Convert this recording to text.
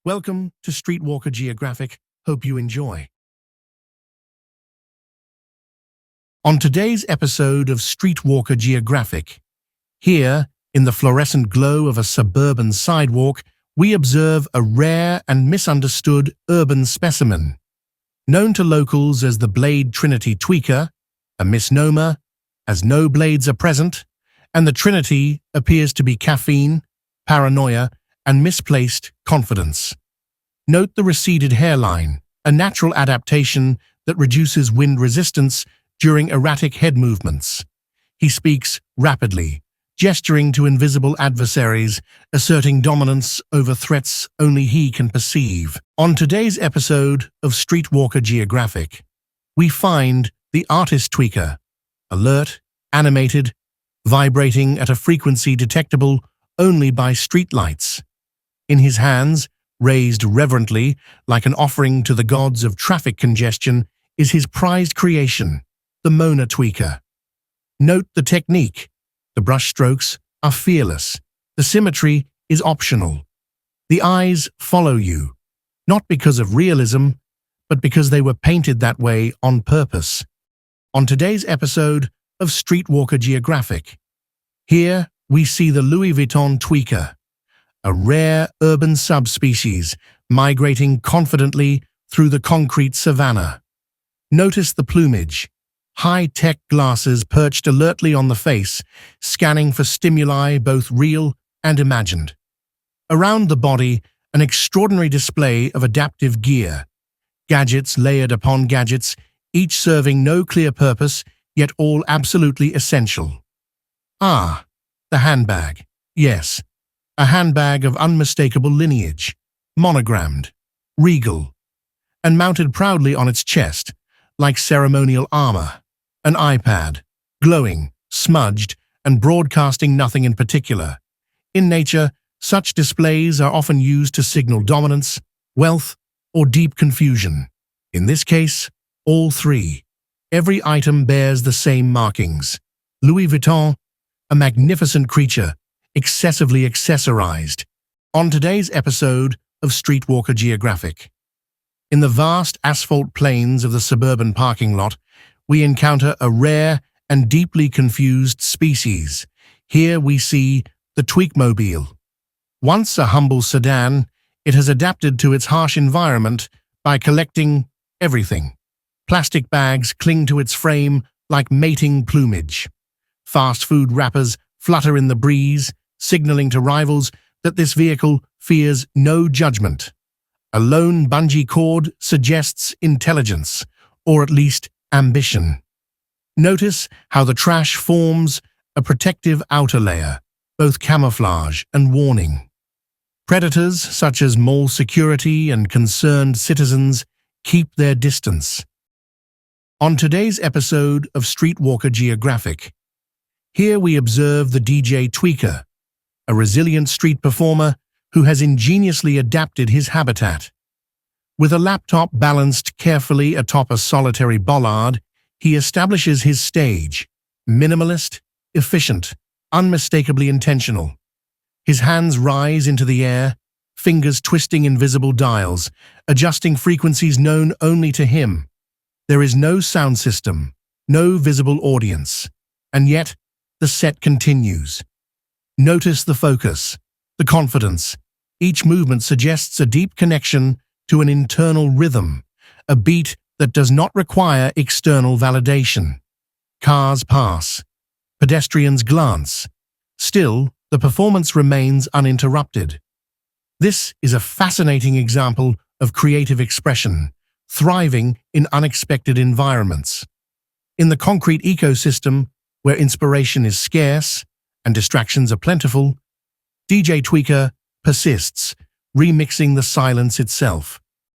Welcome to Streetwalker Geographic. Hope you enjoy. On today's episode of Streetwalker Geographic, here, in the fluorescent glow of a suburban sidewalk, we observe a rare and misunderstood urban specimen. Known to locals as the Blade Trinity Tweaker, a misnomer, as no blades are present, and the Trinity appears to be caffeine, paranoia, and misplaced confidence. Note the receded hairline, a natural adaptation that reduces wind resistance during erratic head movements. He speaks rapidly, gesturing to invisible adversaries, asserting dominance over threats only he can perceive. On today's episode of Streetwalker Geographic, we find the Artist Tweaker, alert, animated, vibrating at a frequency detectable only by streetlights. In his hands, raised reverently like an offering to the gods of traffic congestion, is his prized creation, the Mona Tweaker. Note the technique. The brushstrokes are fearless. The symmetry is optional. The eyes follow you, not because of realism, but because they were painted that way on purpose. On today's episode of Streetwalker Geographic, here we see the Louis Vuitton Tweaker, a rare urban subspecies migrating confidently through the concrete savanna. Notice the plumage, high-tech glasses perched alertly on the face, scanning for stimuli both real and imagined. Around the body, an extraordinary display of adaptive gear, gadgets layered upon gadgets, each serving no clear purpose, yet all absolutely essential. Ah, the handbag. Yes, a handbag of unmistakable lineage, monogrammed, regal, and mounted proudly on its chest, like ceremonial armor. An iPad, glowing, smudged, and broadcasting nothing in particular. In nature, such displays are often used to signal dominance, wealth, or deep confusion. In this case, all three. Every item bears the same markings. Louis Vuitton, a magnificent creature, excessively accessorized. On today's episode of Streetwalker Geographic, in the vast asphalt plains of the suburban parking lot, we encounter a rare and deeply confused species. Here we see the Tweakmobile. Once a humble sedan, it has adapted to its harsh environment by collecting everything. Plastic bags cling to its frame like mating plumage. Fast food wrappers flutter in the breeze, signaling to rivals that this vehicle fears no judgment. A lone bungee cord suggests intelligence, or at least ambition. Notice how the trash forms a protective outer layer, both camouflage and warning. Predators such as mall security and concerned citizens keep their distance. On today's episode of Streetwalker Geographic, here we observe the DJ Tweaker, a resilient street performer who has ingeniously adapted his habitat. With a laptop balanced carefully atop a solitary bollard, he establishes his stage, minimalist, efficient, unmistakably intentional. His hands rise into the air, fingers twisting invisible dials, adjusting frequencies known only to him. There is no sound system, no visible audience, and yet the set continues. Notice the focus, the confidence. Each movement suggests a deep connection to an internal rhythm, a beat that does not require external validation. Cars pass. Pedestrians glance. Still, the performance remains uninterrupted. This is a fascinating example of creative expression, thriving in unexpected environments. In the concrete ecosystem, where inspiration is scarce and distractions are plentiful, DJ Tweaker persists, remixing the silence itself.